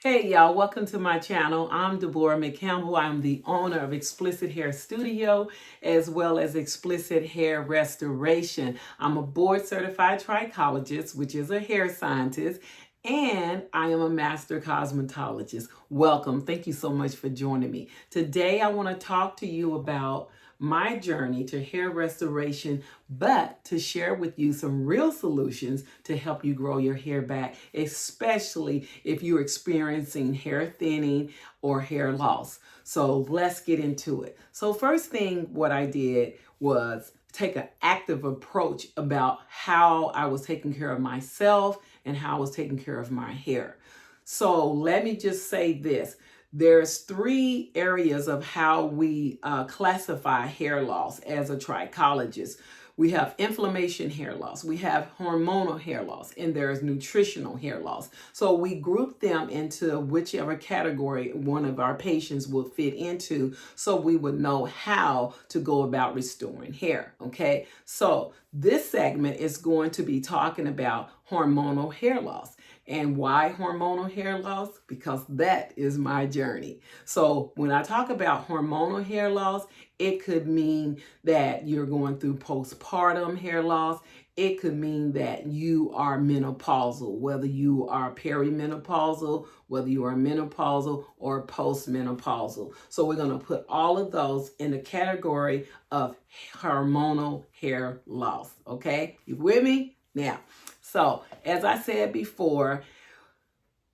Hey y'all, welcome to my channel. I'm Deborah McCampbell. I'm the owner of Explicit Hair Studio as well as Explicit Hair Restoration. I'm a board certified trichologist, which is a hair scientist, and I am a master cosmetologist. Welcome. Thank you so much for joining me. Today I want to talk to you about my journey to hair restoration, but to share with you some real solutions to help you grow your hair back, especially if you're experiencing hair thinning or hair loss. So let's get into it. So first thing, what I did was take an active approach about how I was taking care of myself and how I was taking care of my hair. So let me just say this. There's three areas of how we classify hair loss as a trichologist. We have inflammation hair loss, we have hormonal hair loss, and there's nutritional hair loss. So we group them into whichever category one of our patients will fit into so we would know how to go about restoring hair, okay? So this segment is going to be talking about hormonal hair loss. And why hormonal hair loss? Because that is my journey. So when I talk about hormonal hair loss, it could mean that you're going through postpartum hair loss. It could mean that you are menopausal, whether you are perimenopausal, whether you are menopausal or postmenopausal. So we're going to put all of those in the category of hormonal hair loss. Okay, you with me? Now, so as I said before,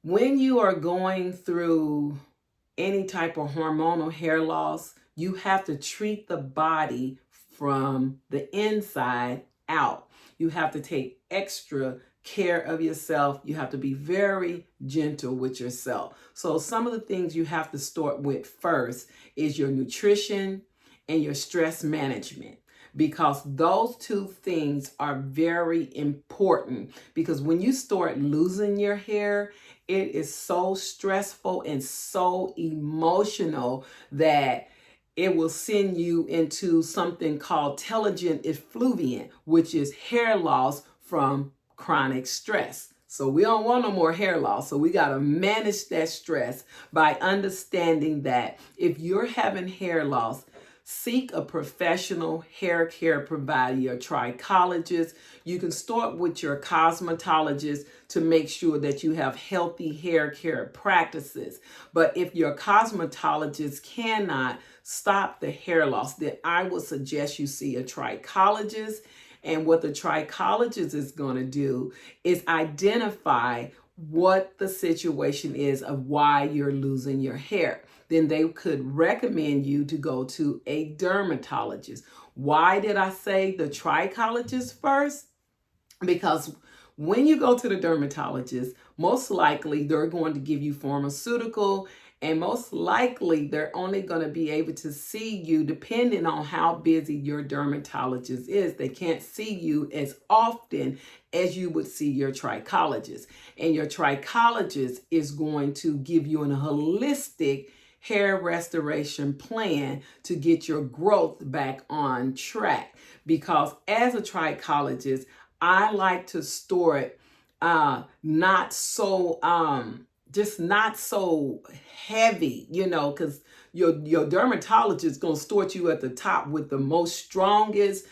when you are going through any type of hormonal hair loss, you have to treat the body from the inside out. You have to take extra care of yourself. You have to be very gentle with yourself. So some of the things you have to start with first is your nutrition and your stress management, because those two things are very important. Because when you start losing your hair, it is so stressful and so emotional that it will send you into something called telogen effluvium, which is hair loss from chronic stress. So we don't want no more hair loss. So we got to manage that stress by understanding that if you're having hair loss, seek a professional hair care provider, your trichologist. You can start with your cosmetologist to make sure that you have healthy hair care practices. But if your cosmetologist cannot stop the hair loss, then I would suggest you see a trichologist. And what the trichologist is going to do is identify what the situation is of why you're losing your hair. Then they could recommend you to go to a dermatologist. Why did I say the trichologist first? Because when you go to the dermatologist, most likely they're going to give you pharmaceutical, and most likely they're only going to be able to see you depending on how busy your dermatologist is. They can't see you as often as you would see your trichologist. And your trichologist is going to give you a holistic hair restoration plan to get your growth back on track. Because as a trichologist, I like to store it not so just not so heavy, because your dermatologist is going to start you at the top with the most strongest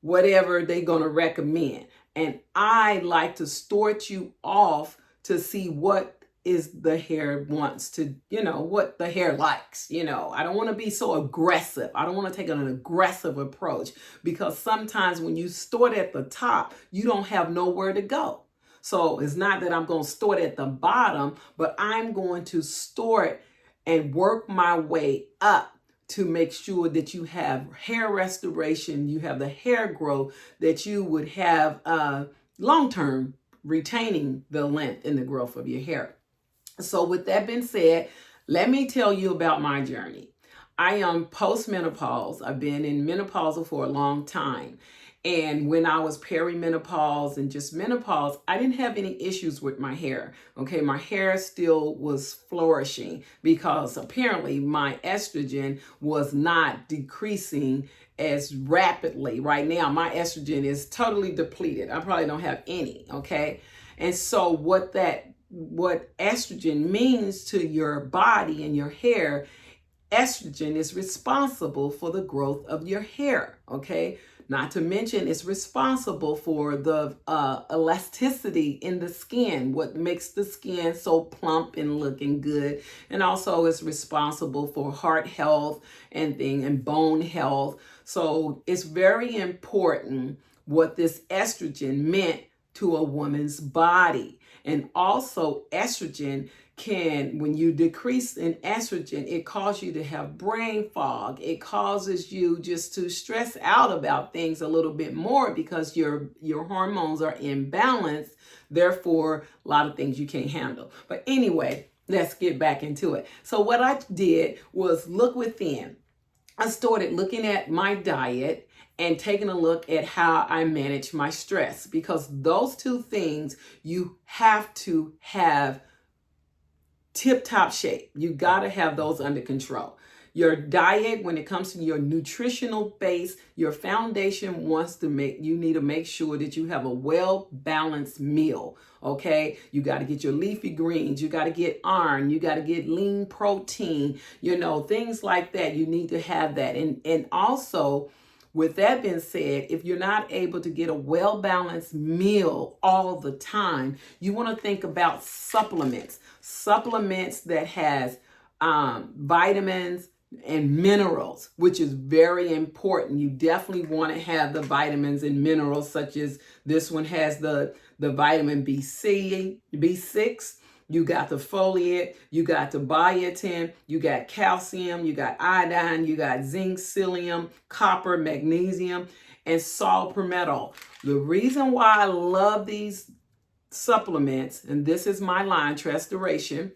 whatever they're going to recommend. And I like to start you off to see what is the hair wants to, what the hair likes. I don't want to be so aggressive. I don't want to take an aggressive approach, because sometimes when you start at the top, you don't have nowhere to go. So it's not that I'm going to start at the bottom, but I'm going to start and work my way up to make sure that you have hair restoration, you have the hair growth that you would have long-term, retaining the length and the growth of your hair. So with that being said, let me tell you about my journey. I am postmenopause. I've been in menopausal for a long time. And when I was perimenopause and just menopause, I didn't have any issues with my hair. Okay, my hair still was flourishing because apparently my estrogen was not decreasing as rapidly. Right now, my estrogen is totally depleted. I probably don't have any, okay? And so what that what estrogen means to your body and your hair, estrogen is responsible for the growth of your hair, okay? Not to mention it's responsible for the elasticity in the skin, what makes the skin so plump and looking good. And also it's responsible for heart health and bone health. So it's very important what this estrogen meant to a woman's body. And also estrogen can, when you decrease in estrogen, it causes you to have brain fog. It causes you just to stress out about things a little bit more because your hormones are imbalanced. Therefore, a lot of things you can't handle. But anyway, let's get back into it. So what I did was look within. I started looking at my diet and taking a look at how I manage my stress, because those two things you have to have tip-top shape. You got to have those under control. Your diet, when it comes to your nutritional base, your foundation you need to make sure that you have a well-balanced meal, okay? You got to get your leafy greens, you got to get iron, you got to get lean protein, things like that. You need to have that. And also, with that being said, if you're not able to get a well-balanced meal all the time, you want to think about supplements that has vitamins and minerals, which is very important. You definitely want to have the vitamins and minerals, such as this one has the vitamin B6. You got the foliate, you got the biotin, you got calcium, you got iodine, you got zinc, psyllium, copper, magnesium, and saw-palmetto. The reason why I love these supplements, and this is my line, Restoration,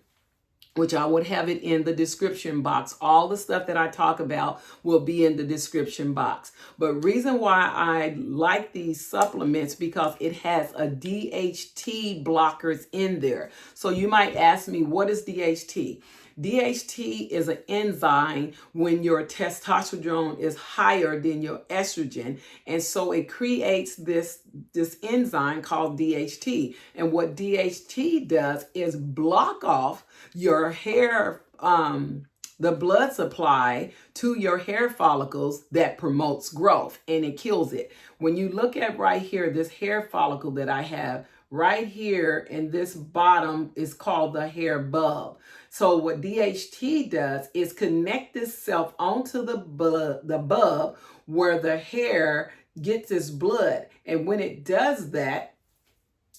which I would have it in the description box. All the stuff that I talk about will be in the description box. But reason why I like these supplements, because it has a DHT blockers in there. So you might ask me, what is DHT? DHT is an enzyme when your testosterone is higher than your estrogen. And so it creates this enzyme called DHT. And what DHT does is block off your hair, the blood supply to your hair follicles that promotes growth, and it kills it. When you look at right here, this hair follicle that I have right here, and this bottom is called the hair bulb. So what DHT does is connect itself onto the bulb where the hair gets its blood. And when it does that,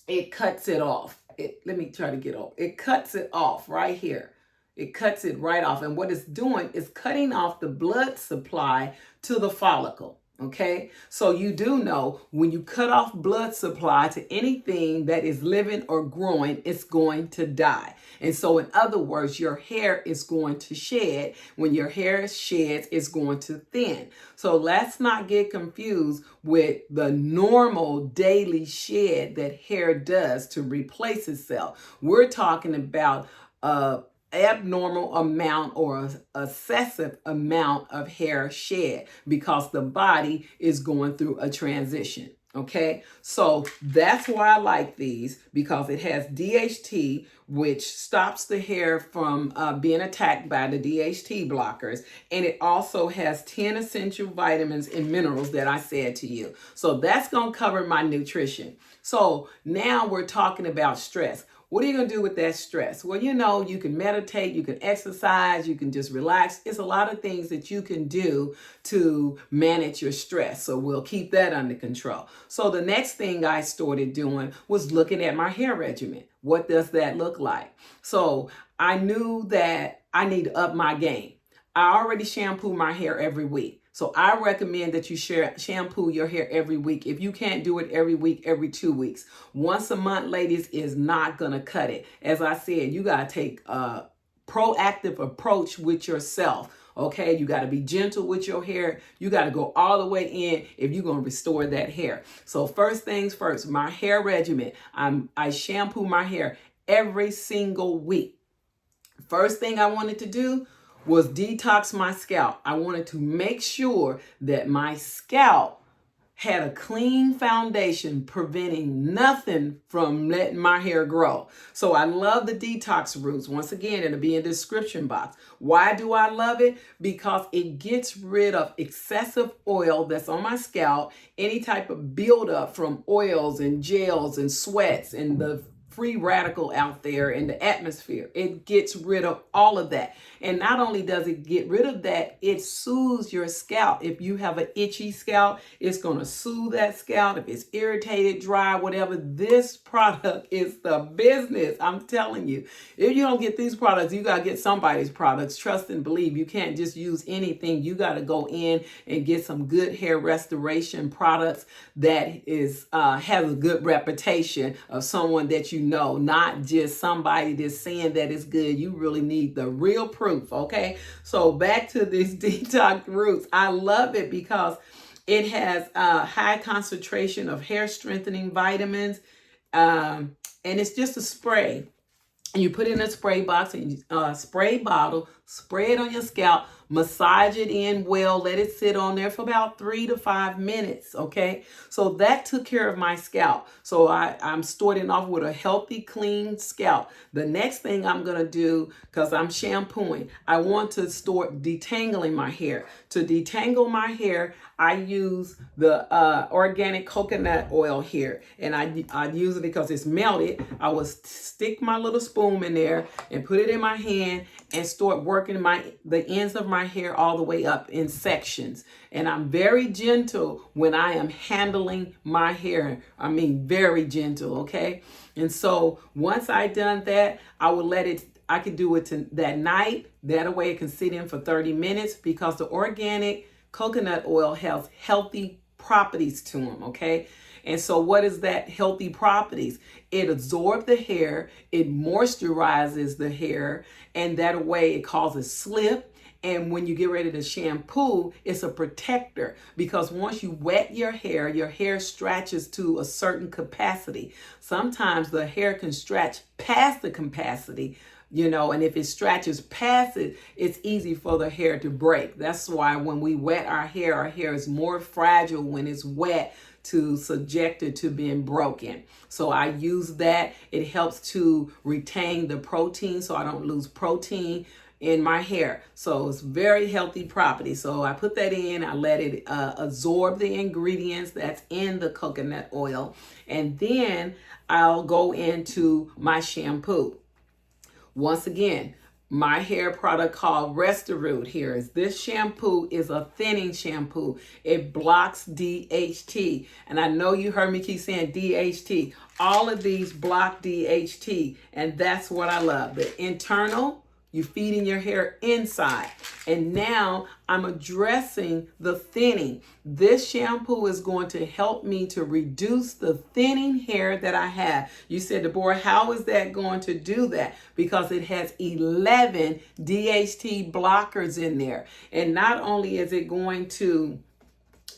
it cuts it off. Let me try to get off. It cuts it off right here. It cuts it right off. And what it's doing is cutting off the blood supply to the follicle. Okay, so you do know when you cut off blood supply to anything that is living or growing, it's going to die. And so in other words, your hair is going to shed. When your hair sheds, it's going to thin. So let's not get confused with the normal daily shed that hair does to replace itself. We're talking about abnormal amount or excessive amount of hair shed because the body is going through a transition. Okay, so that's why I like these, because it has DHT, which stops the hair from being attacked by the DHT blockers. And it also has 10 essential vitamins and minerals that I said to you. So that's going to cover my nutrition. So now we're talking about stress. What are you going to do with that stress? Well, you can meditate, you can exercise, you can just relax. It's a lot of things that you can do to manage your stress. So we'll keep that under control. So the next thing I started doing was looking at my hair regimen. What does that look like? So I knew that I need to up my game. I already shampoo my hair every week. So I recommend that you shampoo your hair every week. If you can't do it every week, every 2 weeks. Once a month, ladies, is not going to cut it. As I said, you got to take a proactive approach with yourself. Okay, you got to be gentle with your hair. You got to go all the way in if you're going to restore that hair. So first things first, my hair regimen. I shampoo my hair every single week. First thing I wanted to do was detox my scalp. I wanted to make sure that my scalp had a clean foundation, preventing nothing from letting my hair grow. So I love the Detox Roots. Once again, it'll be in the description box. Why do I love it? Because it gets rid of excessive oil that's on my scalp, any type of buildup from oils and gels and sweats and the free radical out there in the atmosphere. It gets rid of all of that. And not only does it get rid of that, it soothes your scalp. If you have an itchy scalp, it's going to soothe that scalp. If it's irritated, dry, whatever, this product is the business. I'm telling you. If you don't get these products, you got to get somebody's products. Trust and believe. You can't just use anything. You got to go in and get some good hair restoration products that is has a good reputation of someone that you know, not just somebody that's saying that it's good. You really need the real proof, okay? So back to this Detox Roots. I love it because it has a high concentration of hair strengthening vitamins, and it's just a spray. And you put it in a spray box and spray bottle, spray it on your scalp, massage it in well, let it sit on there for about 3 to 5 minutes, okay? So that took care of my scalp. So I'm starting off with a healthy, clean scalp. The next thing I'm gonna do, because I'm shampooing, I want to start detangling my hair. To detangle my hair, I use the organic coconut oil here. And I use it because it's melted. I will stick my little spoon in there and put it in my hand and start working the ends of my hair all the way up in sections. And I'm very gentle when I am handling my hair. I mean, very gentle, okay? And so once I done that, I will let it, I could do it that night. That way it can sit in for 30 minutes because the organic coconut oil has healthy properties to them, okay? And so what is that healthy properties? It absorbs the hair, it moisturizes the hair, and that way it causes slip. And when you get ready to shampoo, it's a protector because once you wet your hair stretches to a certain capacity. Sometimes the hair can stretch past the capacity, you know, and if it stretches past it, it's easy for the hair to break. That's why when we wet our hair is more fragile when it's wet, to subjected to being broken. So I use that. It helps to retain the protein so I don't lose protein in my hair. So it's very healthy property. So I put that in, I let it absorb the ingredients that's in the coconut oil, and then I'll go into my shampoo. Once again, my hair product called Restor Roots here is this shampoo is a thinning shampoo. It blocks DHT. And I know you heard me keep saying DHT. All of these block DHT. And that's what I love. The internal, you're feeding your hair inside. And now I'm addressing the thinning. This shampoo is going to help me to reduce the thinning hair that I have. You said, Deborah, how is that going to do that? Because it has 11 DHT blockers in there. And not only is it going to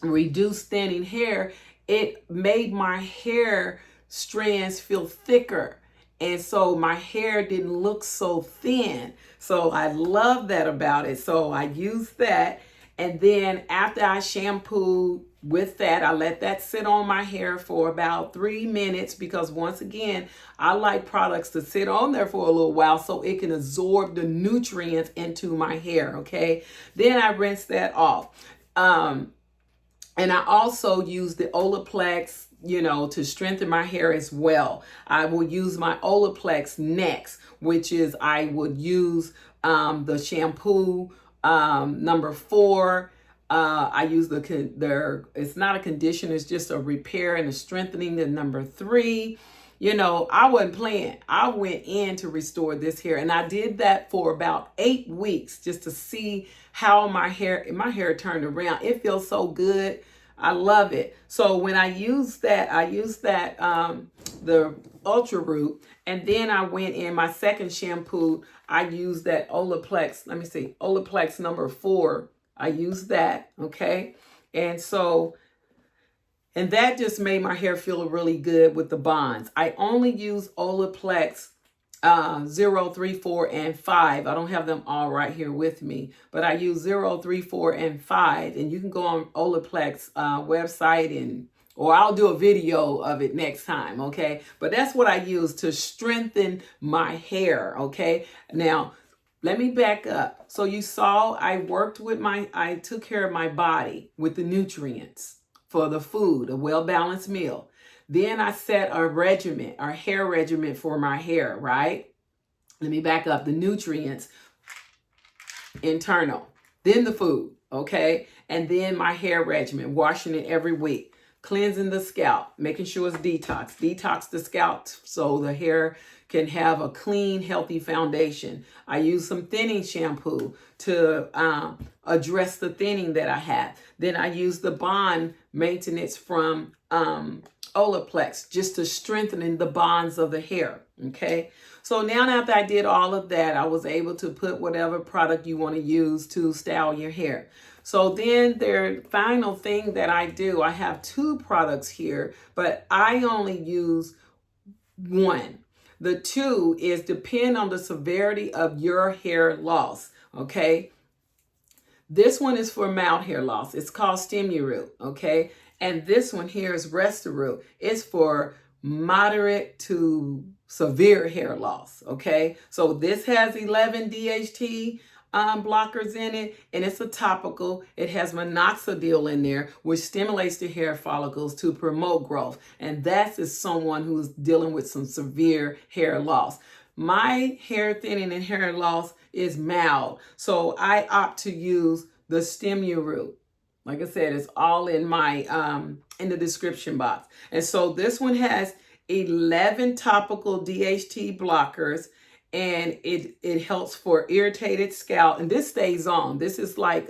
reduce thinning hair, it made my hair strands feel thicker. And so my hair didn't look so thin. So I love that about it. So I use that. And then after I shampoo with that, I let that sit on my hair for about 3 minutes because once again, I like products to sit on there for a little while so it can absorb the nutrients into my hair, okay? Then I rinse that off. And I also use the Olaplex, you know, to strengthen my hair as well. I will use my Olaplex next, which is I would use the shampoo number 4. I use it's not a conditioner, it's just a repair and a strengthening, the number 3. You know, I wasn't playing. I went in to restore this hair, and I did that for about 8 weeks just to see how my hair turned around. It feels so good. I love it. So when I use that, the Ultra Root, and then I went in my second shampoo. I used that Olaplex. Let me see, Olaplex number 4. I used that. Okay, and that just made my hair feel really good with the bonds. I only use Olaplex 0, 3, 4, and 5. I don't have them all right here with me, but I use 0, 3, 4, and 5. And you can go on Olaplex website, and or I'll do a video of it next time, okay? But that's what I use to strengthen my hair, okay? Now, let me back up. So you saw I took care of my body with the nutrients for the food, a well-balanced meal. Then I set a regimen, a hair regimen for my hair, right? Let me back up. The nutrients, internal, then the food, okay? And then my hair regimen, washing it every week. Cleansing the scalp, making sure it's detox the scalp so the hair can have a clean, healthy foundation. I use some thinning shampoo to address the thinning that I have. Then I use the bond maintenance from Olaplex just to strengthen the bonds of the hair, okay? So now after I did all of that, I was able to put whatever product you want to use to style your hair. So then the final thing that I do, I have 2 products here, but I only use 1. The 2 is depend on the severity of your hair loss, okay? This one is for mild hair loss. It's called Stimu, okay? And this one here is Restor Root. It's for moderate to severe hair loss, okay? So this has 11 DHT blockers in it, and it's a topical. It has minoxidil in there, which stimulates the hair follicles to promote growth. And that is someone who's dealing with some severe hair loss. My hair thinning and hair loss is mild, so I opt to use the Stimu. Like I said, it's all in my in the description box. And so this one has 11 topical DHT blockers, and it helps for irritated scalp. And this stays on. This is like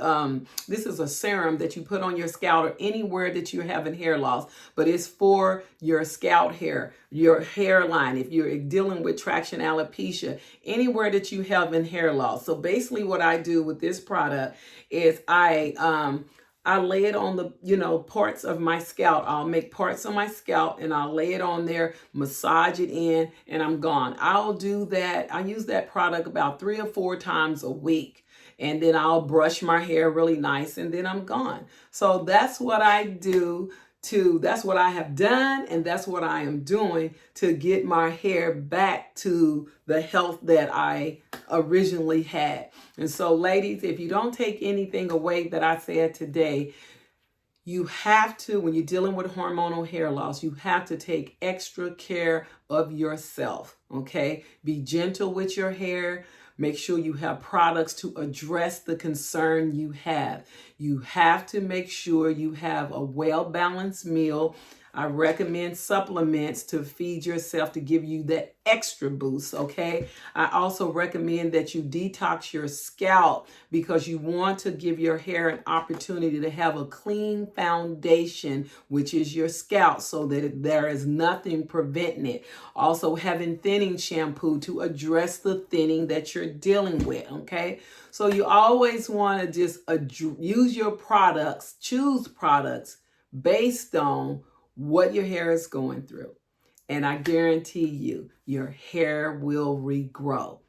this is a serum that you put on your scalp or anywhere that you're having hair loss, but it's for your scalp hair, your hairline. If you're dealing with traction alopecia, anywhere that you have in hair loss. So basically, what I do with this product is I lay it on the, parts of my scalp. I'll make parts of my scalp and I'll lay it on there, massage it in, and I'm gone. I'll do that. I use that product about 3 or 4 times a week. And then I'll brush my hair really nice and then I'm gone. So that's what I do. That's what I have done, and that's what I am doing to get my hair back to the health that I originally had. And so, ladies, if you don't take anything away that I said today, you have to, when you're dealing with hormonal hair loss, you have to take extra care of yourself, okay? Be gentle with your hair. Make sure you have products to address the concern you have. You have to make sure you have a well-balanced meal. I recommend supplements to feed yourself to give you that extra boost, okay? I also recommend that you detox your scalp because you want to give your hair an opportunity to have a clean foundation, which is your scalp, so that there is nothing preventing it. Also having thinning shampoo to address the thinning that you're dealing with, okay? So you always want to just use your products, choose products based on what your hair is going through. And I guarantee you, your hair will regrow.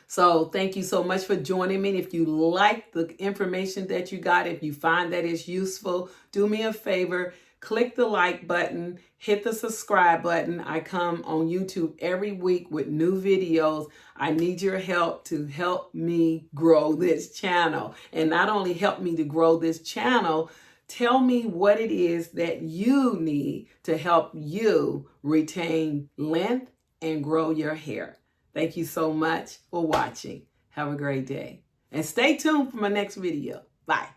So thank you so much for joining me. If you like the information that you got, if you find that it's useful, do me a favor, click the like button, hit the subscribe button. I come on YouTube every week with new videos. I need your help to help me grow this channel. And not only help me to grow this channel, tell me what it is that you need to help you retain length and grow your hair. Thank you so much for watching. Have a great day. And stay tuned for my next video. Bye.